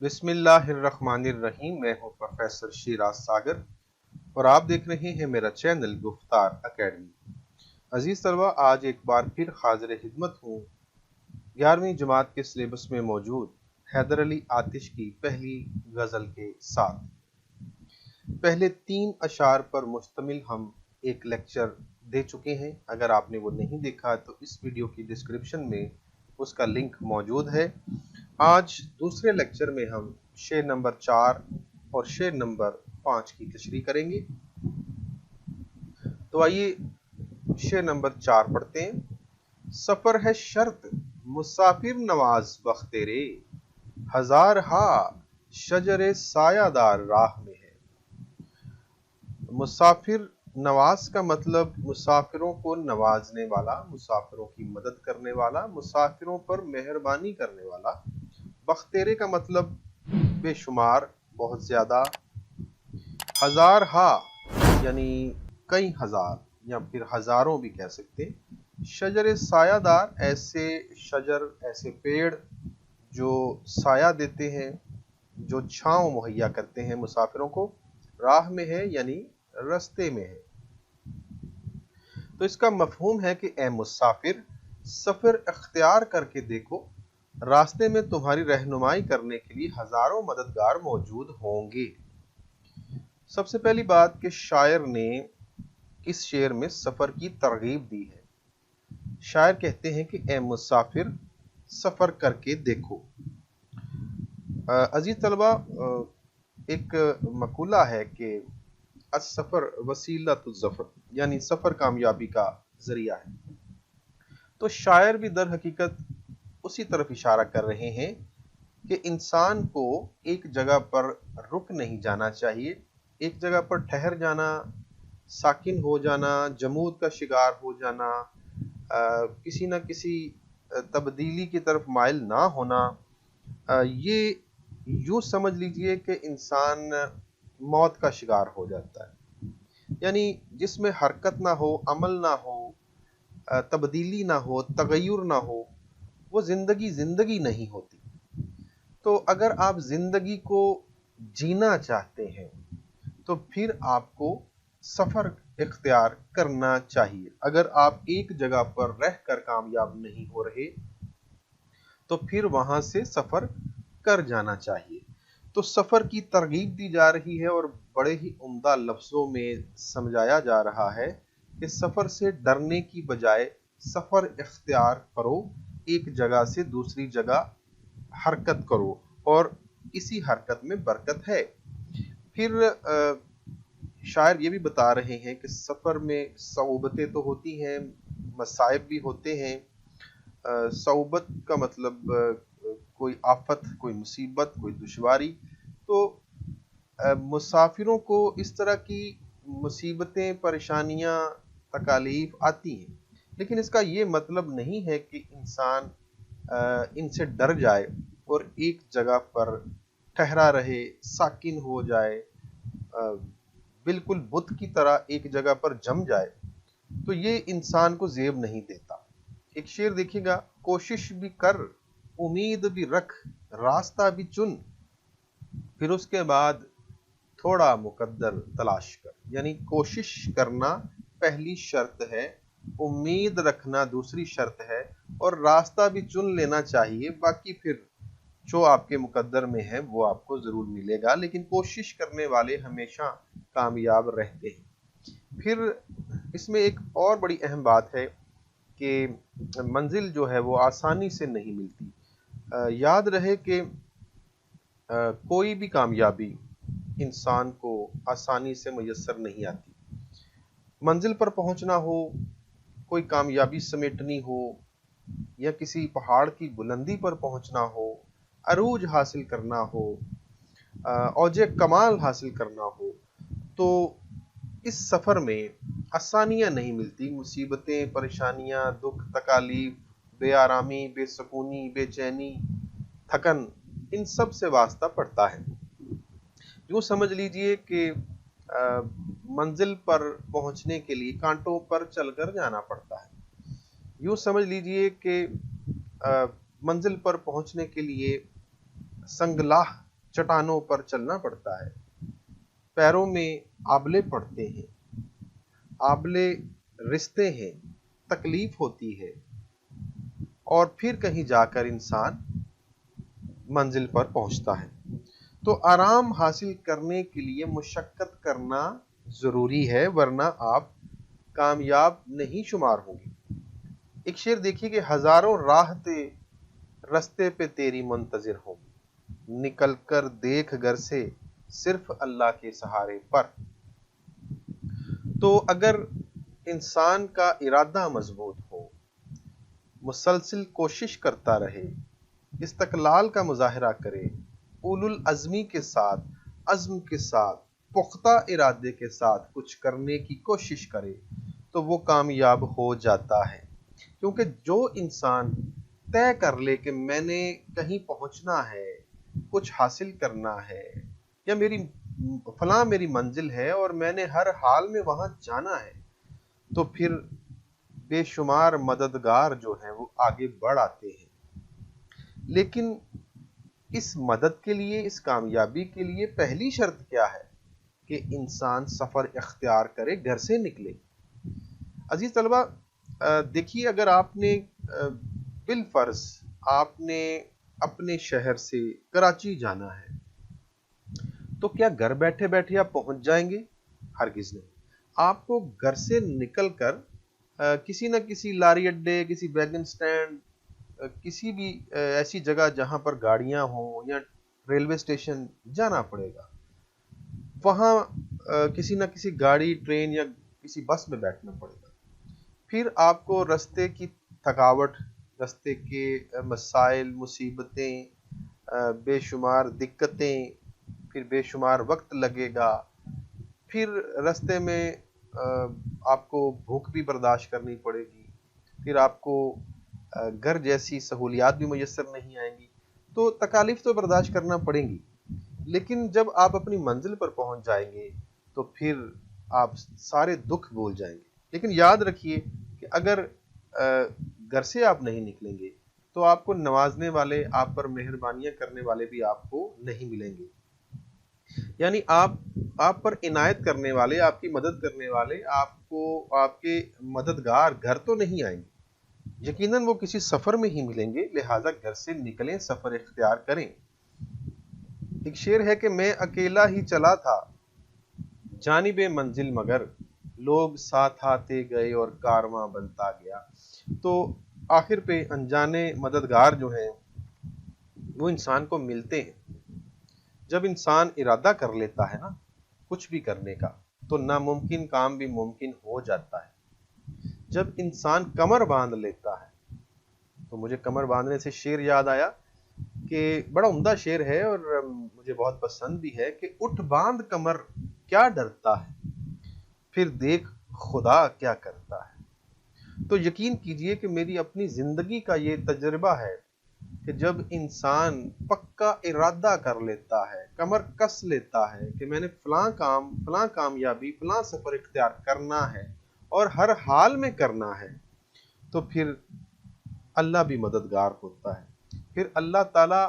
बिस्मिल्लाहिर्रहमानिर्रहीम। मैं हूं प्रोफेसर शिराज सागर और आप देख रहे हैं मेरा चैनल गुफ्तार एकेडमी। अजीज तलबा, आज एक बार फिर हाजिर खिदमत हूँ 11वीं जमात के सिलेबस में मौजूद हैदर अली आतिश की पहली गज़ल के साथ। पहले 3 अशार पर मुश्तमिल हम एक लेक्चर दे चुके हैं। अगर आपने वो नहीं देखा तो इस वीडियो की डिस्क्रिप्शन में उसका लिंक मौजूद है। आज दूसरे लेक्चर में हम शेर नंबर 4 और शेर नंबर 5 की तशरीह करेंगे। तो आइए शेर नंबर 4 पढ़ते हैं। सफर है शर्त मुसाफिर नवाज बख्तेरे, हजार हा शजरे सायादार राह में है। मुसाफिर नवाज का मतलब मुसाफिरों को नवाजने वाला, मुसाफिरों की मदद करने वाला, मुसाफिरों पर मेहरबानी करने वाला। बख्तेरे का मतलब बेशुमार, बहुत ज्यादा। हजार हा यानी कई हजार या फिर हजारों भी कह सकते हैं। शजर सायादार, ऐसे शजर, ऐसे पेड़ जो साया देते हैं, जो छांव मुहैया करते हैं मुसाफिरों को। राह में है यानी रास्ते में है। तो इसका मफहूम है कि ए मुसाफिर, सफर इख्तियार करके देखो, रास्ते में तुम्हारी रहनुमाई करने के लिए हजारों मददगार मौजूद होंगे। सबसे पहली बात कि शायर ने इस शेर में सफर की तरगीब दी है। शायर कहते हैं कि ए मुसाफिर, सफर करके देखो। अजीज तलबा, एक मकूला है कि सफर वसीलतुज़्ज़फ़र, यानी सफर कामयाबी का जरिया है। तो शायर भी दर हकीकत उसी तरफ इशारा कर रहे हैं कि इंसान को एक जगह पर रुक नहीं जाना चाहिए। एक जगह पर ठहर जाना, साकिन हो जाना, जमूद का शिकार हो जाना, किसी न किसी तब्दीली की तरफ माइल ना होना, ये यूं समझ लीजिए कि इंसान मौत का शिकार हो जाता है। यानी जिसमें हरकत ना हो, अमल ना हो, तब्दीली ना हो, तगय्युर ना हो, वो जिंदगी नहीं होती। तो अगर आप जिंदगी को जीना चाहते हैं तो फिर आपको सफर इख्तियार करना चाहिए। अगर आप एक जगह पर रहकर कामयाब नहीं हो रहे तो फिर वहां से सफर कर जाना चाहिए। तो सफर की तरगीब दी जा रही है और बड़े ही उम्दा लफ्जों में समझाया जा रहा है कि सफर से डरने की बजाय सफर इख्तियार करो, एक जगह से दूसरी जगह हरकत करो और इसी हरकत में बरकत है। फिर शायर ये भी बता रहे हैं कि सफर में सऊबतें तो होती हैं, मसाइब भी होते हैं। सऊबत का मतलब कोई आफत, कोई मुसीबत, कोई दुश्वारी। तो मुसाफिरों को इस तरह की मुसीबतें, परेशानियां, तकालीफ आती हैं, लेकिन इसका ये मतलब नहीं है कि इंसान इनसे डर जाए और एक जगह पर ठहरा रहे, साकिन हो जाए, बिल्कुल बुत की तरह एक जगह पर जम जाए। तो ये इंसान को ज़ेब नहीं देता। एक शेर देखिएगा, कोशिश भी कर, उम्मीद भी रख, रास्ता भी चुन, फिर उसके बाद थोड़ा मुकद्दर तलाश कर। यानी कोशिश करना पहली शर्त है, उम्मीद रखना दूसरी शर्त है, और रास्ता भी चुन लेना चाहिए। बाकी फिर जो आपके मुकद्दर में है वो आपको जरूर मिलेगा, लेकिन कोशिश करने वाले हमेशा कामयाब रहते हैं। फिर इसमें एक और बड़ी अहम बात है कि मंजिल जो है वो आसानी से नहीं मिलती। याद रहे कि कोई भी कामयाबी इंसान को आसानी से मुयस्सर नहीं आती। मंजिल पर पहुंचना हो, कोई कामयाबी समेटनी हो, या किसी पहाड़ की बुलंदी पर पहुंचना हो, अरूज हासिल करना हो, औजे कमाल हासिल करना हो, तो इस सफर में आसानियां नहीं मिलती। मुसीबतें, परेशानियां, दुख, तकालीफ, बेआरामी, बेसकूनी, बेचैनी, थकन, इन सब से वास्ता पड़ता है। यूं समझ लीजिए कि मंजिल पर पहुंचने के लिए कांटों पर चलकर जाना पड़ता है। यूं समझ लीजिए कि मंजिल पर पहुंचने के लिए संगलाह चट्टानों पर चलना पड़ता है, पैरों में आबले पड़ते हैं, आबले रिश्ते हैं, तकलीफ होती है, और फिर कहीं जाकर इंसान मंजिल पर पहुंचता है। तो आराम हासिल करने के लिए मुशक्कत करना जरूरी है, वरना आप कामयाब नहीं शुमार होंगे। एक शेर देखिए कि हजारों राहते रस्ते पे तेरी मुंतजिर होंगी, निकल कर देख घर से सिर्फ अल्लाह के सहारे पर। तो अगर इंसान का इरादा मजबूत हो, मुसलसिल कोशिश करता रहे, इस्तकलाल का मुजाहरा करे, उलुल अज़मी के साथ, अज़्म के साथ, पुख्ता इरादे के साथ कुछ करने की कोशिश करे, तो वो कामयाब हो जाता है। क्योंकि जो इंसान तय कर ले कि मैंने कहीं पहुंचना है, कुछ हासिल करना है, या मेरी मंजिल है और मैंने हर हाल में वहां जाना है, तो फिर बेशुमार मददगार जो हैं वो आगे बढ़ आते हैं। लेकिन इस मदद के लिए, इस कामयाबी के लिए पहली शर्त क्या है कि इंसान सफर इख्तियार करे, घर से निकले। अजीज तलबा, देखिए, अगर आपने बिलफर्ज आपने अपने शहर से कराची जाना है, तो क्या घर बैठे बैठे आप पहुंच जाएंगे? हरगिज नहीं। आपको घर से निकलकर किसी न किसी लारी अड्डे, किसी वैगन स्टैंड, किसी भी ऐसी जगह जहां पर गाड़ियां हों, या रेलवे स्टेशन जाना पड़ेगा। वहां किसी न किसी गाड़ी, ट्रेन या किसी बस में बैठना पड़ेगा। फिर आपको रास्ते की थकावट, रास्ते के मसाइल, मुसीबतें, बेशुमार दिक्कतें, फिर बेशुमार वक्त लगेगा। फिर रास्ते में आपको भूख भी बर्दाश्त करनी पड़ेगी। फिर आपको घर जैसी सहूलियात भी मुयस्सर नहीं आएंगी। तो तकालीफ तो बर्दाश्त करना पड़ेंगी, लेकिन जब आप अपनी मंजिल पर पहुंच जाएंगे तो फिर आप सारे दुख भूल जाएंगे। लेकिन याद रखिए कि अगर घर से आप नहीं निकलेंगे तो आपको नवाजने वाले, आप पर मेहरबानियां करने वाले भी आपको नहीं मिलेंगे। यानी आप पर इनायत करने वाले, आपकी मदद करने वाले, आपके मददगार घर तो नहीं आएंगे। यकीनन वो किसी सफर में ही मिलेंगे। लिहाजा घर से निकलें, सफर इख्तियार करें। एक शेर है कि मैं अकेला ही चला था जानिबे मंजिल, मगर लोग साथ आते गए और कारवां बनता गया। तो आखिर पे अनजाने मददगार जो हैं वो इंसान को मिलते हैं। जब इंसान इरादा कर लेता है ना कुछ भी करने का, तो नामुमकिन काम भी मुमकिन हो जाता है। जब इंसान कमर बांध लेता है, तो मुझे कमर बांधने से शेर याद आया कि बड़ा उम्दा शेर है और मुझे बहुत पसंद भी है कि उठ बांध कमर क्या डरता है, फिर देख खुदा क्या करता है। तो यकीन कीजिए कि मेरी अपनी जिंदगी का ये तजुर्बा है कि जब इंसान पक्का इरादा कर लेता है, कमर कस लेता है कि मैंने फलां काम, फलां कामयाबी, फलां सफर इख्तियार करना है और हर हाल में करना है, तो फिर अल्लाह भी मददगार होता है। फिर अल्लाह ताला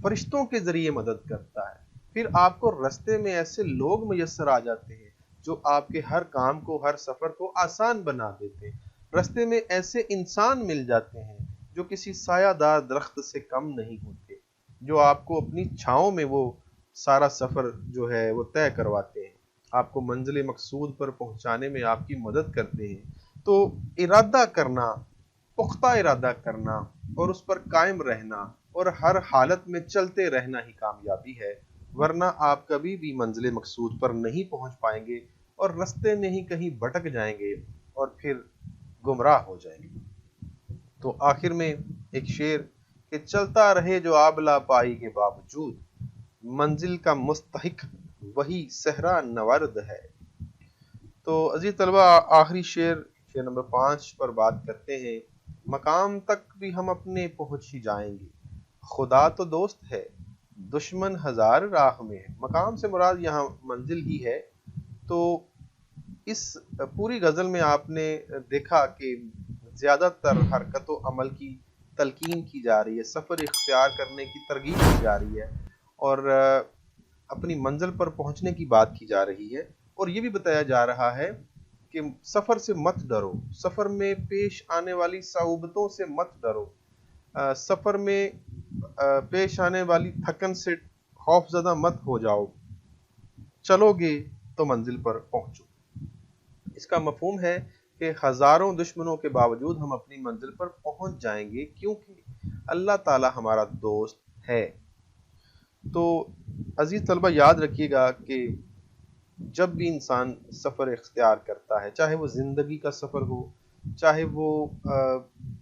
फरिश्तों के जरिए मदद करता है। फिर आपको रास्ते में ऐसे लोग मुयस्सर आ जाते हैं जो आपके हर काम को, हर सफर को आसान बना देते हैं। रास्ते में ऐसे इंसान मिल जाते हैं जो किसी सायादार दरख्त से कम नहीं होते, जो आपको अपनी छांव में वो सारा सफर जो है वो तय करवाते हैं, आपको मंजिल मकसूद पर पहुंचाने में आपकी मदद करते हैं। तो इरादा करना, पुख्ता इरादा करना और उस पर कायम रहना और हर हालत में चलते रहना ही कामयाबी है, वरना आप कभी भी मंजिल मकसूद पर नहीं पहुंच पाएंगे और रास्ते में ही कहीं भटक जाएंगे और फिर गुमराह हो जाएंगे। तो आखिर में एक शेर कि चलता रहे जो आबला पाई के बावजूद, मंजिल का मुस्तहिक वही सहरा नवर्द है। तो अजीज तलबा, आखिरी शेर नंबर 5 पर बात करते हैं। मकाम तक भी हम अपने पहुंच ही जाएंगे, खुदा तो दोस्त है, दुश्मन हजार राह में है। मकाम से मुराद यहाँ मंजिल ही है। तो इस पूरी गजल में आपने देखा कि ज्यादातर हरकत व अमल की तलकीन की जा रही है, सफर इख्तियार करने की तरगीब की जा रही है, اور اپنی منزل پر پہنچنے کی بات کی جا رہی ہے، اور یہ بھی بتایا جا رہا ہے کہ سفر سے مت ڈرو، سفر میں پیش آنے والی صعوبتوں سے مت ڈرو، سفر میں پیش آنے والی تھکن سے خوف زدہ مت ہو جاؤ، چلو گے تو منزل پر پہنچو۔ اس کا مفہوم ہے کہ ہزاروں دشمنوں کے باوجود ہم اپنی منزل پر پہنچ جائیں گے، کیونکہ اللہ تعالی ہمارا دوست ہے۔ تو عزیز طلبہ، یاد رکھیے گا کہ جب بھی انسان سفر اختیار کرتا ہے، چاہے وہ زندگی کا سفر ہو، چاہے وہ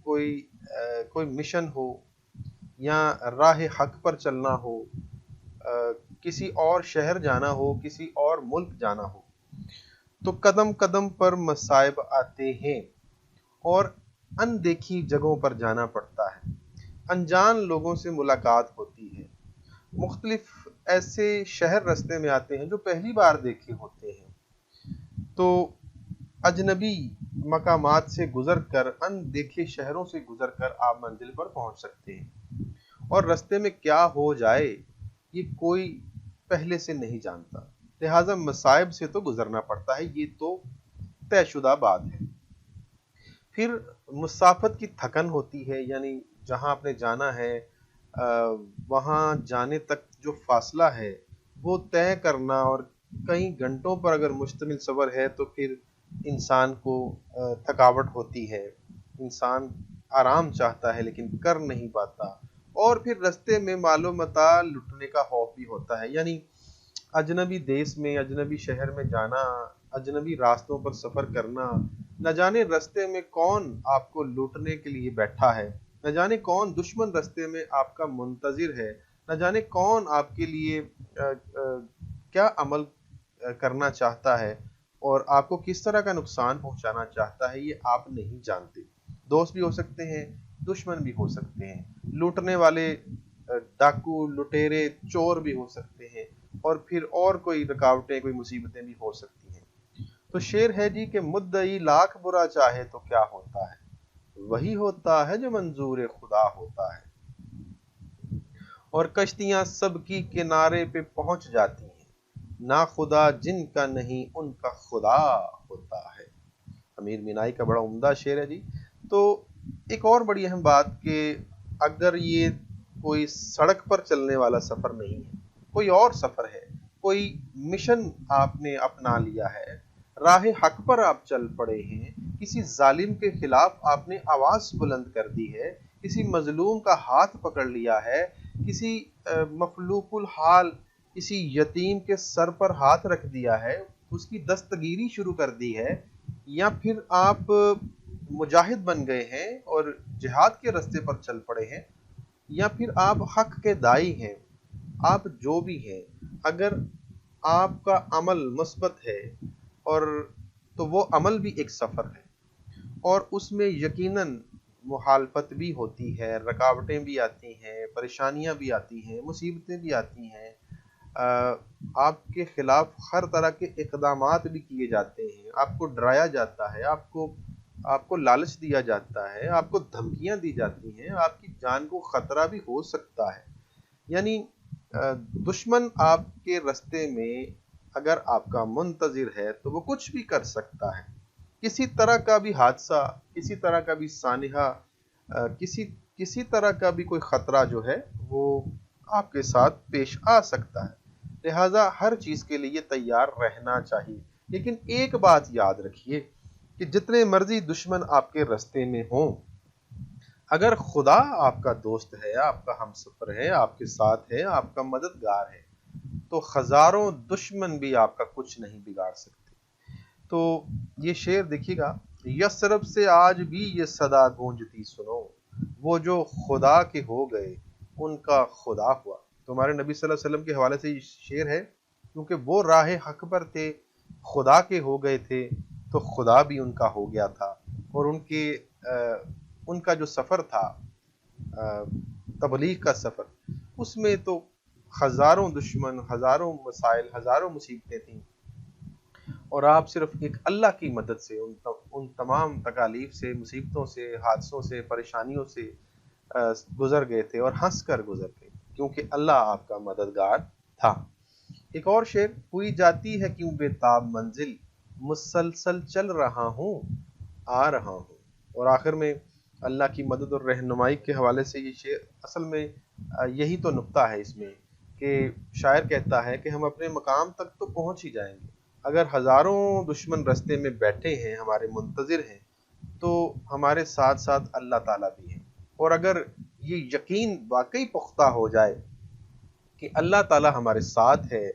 کوئی مشن ہو، یا راہ حق پر چلنا ہو، کسی اور شہر جانا ہو، کسی اور ملک جانا ہو، تو قدم قدم پر مصائب آتے ہیں اور اندیکھی جگہوں پر جانا پڑتا ہے، انجان لوگوں سے ملاقات ہوتی ہے، مختلف ایسے شہر رستے میں آتے ہیں جو پہلی بار دیکھے ہوتے ہیں، تو اجنبی مقامات سے گزر کر، اندیکھے شہروں سے گزر کر آپ منزل پر پہنچ سکتے ہیں، اور رستے میں کیا ہو جائے یہ کوئی پہلے سے نہیں جانتا، لہٰذا مصائب سے تو گزرنا پڑتا ہے، یہ تو طے شدہ بات ہے۔ پھر مسافت کی تھکن ہوتی ہے، یعنی جہاں آپ نے جانا ہے وہاں جانے تک جو فاصلہ ہے وہ طے کرنا، اور کئی گھنٹوں پر اگر مشتمل سفر ہے تو پھر انسان کو تھکاوٹ ہوتی ہے، انسان آرام چاہتا ہے لیکن کر نہیں پاتا، اور پھر رستے میں مال و متاع لٹنے کا خوف بھی ہوتا ہے، یعنی اجنبی دیس میں، اجنبی شہر میں جانا، اجنبی راستوں پر سفر کرنا، نہ جانے رستے میں کون آپ کو لوٹنے کے لیے بیٹھا ہے، نہ جانے کون دشمن رستے میں آپ کا منتظر ہے، نہ جانے کون آپ کے لیے کیا عمل کرنا چاہتا ہے اور آپ کو کس طرح کا نقصان پہنچانا چاہتا ہے، یہ آپ نہیں جانتے۔ دوست بھی ہو سکتے ہیں، دشمن بھی ہو سکتے ہیں، لوٹنے والے ڈاکو، لٹیرے، چور بھی ہو سکتے ہیں، اور پھر اور کوئی رکاوٹیں، کوئی مصیبتیں بھی ہو سکتی ہیں۔ تو شعر ہے جی کہ مدعی لاکھ برا چاہے تو کیا ہوتا ہے، وہی ہوتا ہے جو منظور خدا ہوتا ہے، اور کشتیاں سب کی کنارے پہ پہنچ جاتی ہیں، نا خدا جن کا نہیں ان کا خدا ہوتا ہے۔ امیر مینائی کا بڑا عمدہ شعر ہے جی۔ تو ایک اور بڑی اہم بات کہ اگر یہ کوئی سڑک پر چلنے والا سفر نہیں ہے، کوئی اور سفر ہے، کوئی مشن آپ نے اپنا لیا ہے، راہ حق پر آپ چل پڑے ہیں، کسی ظالم کے خلاف آپ نے آواز بلند کر دی ہے، کسی مظلوم کا ہاتھ پکڑ لیا ہے، کسی مفلوق الحال، کسی یتیم کے سر پر ہاتھ رکھ دیا ہے، اس کی دستگیری شروع کر دی ہے، یا پھر آپ مجاہد بن گئے ہیں اور جہاد کے راستے پر چل پڑے ہیں، یا پھر آپ حق کے داعی ہیں، آپ جو بھی ہیں، اگر آپ کا عمل مثبت ہے اور تو وہ عمل بھی ایک سفر ہے، اور اس میں یقیناً مخالفت بھی ہوتی ہے، رکاوٹیں بھی آتی ہیں، پریشانیاں بھی آتی ہیں، مصیبتیں بھی آتی ہیں، آپ کے خلاف ہر طرح کے اقدامات بھی کیے جاتے ہیں، آپ کو ڈرایا جاتا ہے، آپ کو لالچ دیا جاتا ہے، آپ کو دھمکیاں دی جاتی ہیں، آپ کی جان کو خطرہ بھی ہو سکتا ہے، یعنی دشمن آپ کے راستے میں اگر آپ کا منتظر ہے تو وہ کچھ بھی کر سکتا ہے، کسی طرح کا بھی حادثہ، کسی طرح کا بھی سانحہ، کسی طرح کا بھی کوئی خطرہ جو ہے وہ آپ کے ساتھ پیش آ سکتا ہے، لہٰذا ہر چیز کے لیے تیار رہنا چاہیے۔ لیکن ایک بات یاد رکھیے کہ جتنے مرضی دشمن آپ کے راستے میں ہوں، اگر خدا آپ کا دوست ہے، آپ کا ہم سفر ہے، آپ کے ساتھ ہے، آپ کا مددگار ہے، تو ہزاروں دشمن بھی آپ کا کچھ نہیں بگاڑ سکتے۔ تو یہ شعر دیکھیے گا، یثرب سے آج بھی یہ صدا گونجتی سنو، وہ جو خدا کے ہو گئے ان کا خدا ہوا۔ تو ہمارے نبی صلی اللہ علیہ وسلم کے حوالے سے یہ شعر ہے، کیونکہ وہ راہ حق پر تھے، خدا کے ہو گئے تھے، تو خدا بھی ان کا ہو گیا تھا، اور ان کا جو سفر تھا، تبلیغ کا سفر، اس میں تو ہزاروں دشمن، ہزاروں مسائل، ہزاروں مصیبتیں تھیں، اور آپ صرف ایک اللہ کی مدد سے ان تمام تکالیف سے، مصیبتوں سے، حادثوں سے، پریشانیوں سے گزر گئے تھے، اور ہنس کر گزر گئے۔ کیونکہ اللہ آپ کا مددگار تھا۔ ایک اور شعر، ہوئی جاتی ہے کیوں بےتاب منزل، مسلسل چل رہا ہوں آ رہا ہوں۔ اور آخر میں اللہ کی مدد اور رہنمائی کے حوالے سے یہ شعر اصل میں یہی تو نکتہ ہے اس میں، کہ شاعر کہتا ہے کہ ہم اپنے مقام تک تو پہنچ ہی جائیں گے، اگر ہزاروں دشمن رستے میں بیٹھے ہیں، ہمارے منتظر ہیں، تو ہمارے ساتھ ساتھ اللہ تعالیٰ بھی ہیں۔ اور اگر یہ یقین واقعی پختہ ہو جائے کہ اللہ تعالیٰ ہمارے ساتھ ہے،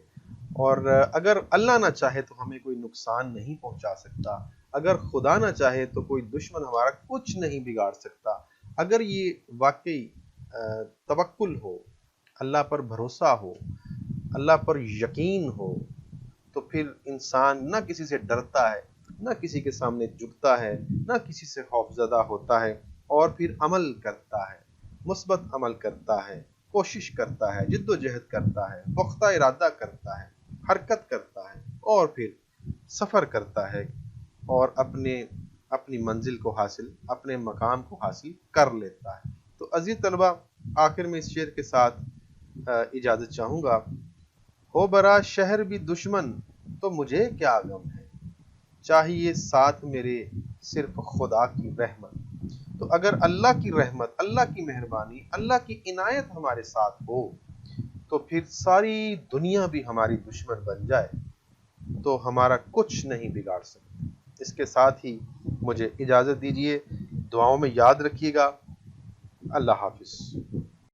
اور اگر اللہ نہ چاہے تو ہمیں کوئی نقصان نہیں پہنچا سکتا، اگر خدا نہ چاہے تو کوئی دشمن ہمارا کچھ نہیں بگاڑ سکتا، اگر یہ واقعی توکل ہو، اللہ پر بھروسہ ہو، اللہ پر یقین ہو، تو پھر انسان نہ کسی سے ڈرتا ہے، نہ کسی کے سامنے جھکتا ہے، نہ کسی سے خوفزدہ ہوتا ہے، اور پھر عمل کرتا ہے، مثبت عمل کرتا ہے، کوشش کرتا ہے، جد و جہد کرتا ہے، پختہ ارادہ کرتا ہے، حرکت کرتا ہے، اور پھر سفر کرتا ہے، اور اپنی منزل کو حاصل، اپنے مقام کو حاصل کر لیتا ہے۔ تو عزیز طلبہ، آخر میں اس شعر کے ساتھ اجازت چاہوں گا، ہو برا شہر بھی دشمن تو مجھے کیا غم ہے، چاہیے ساتھ میرے صرف خدا کی رحمت۔ تو اگر اللہ کی رحمت، اللہ کی مہربانی، اللہ کی عنایت ہمارے ساتھ ہو، تو پھر ساری دنیا بھی ہماری دشمن بن جائے تو ہمارا کچھ نہیں بگاڑ سکتا۔ اس کے ساتھ ہی مجھے اجازت دیجیے، دعاؤں میں یاد رکھیے گا۔ اللہ حافظ۔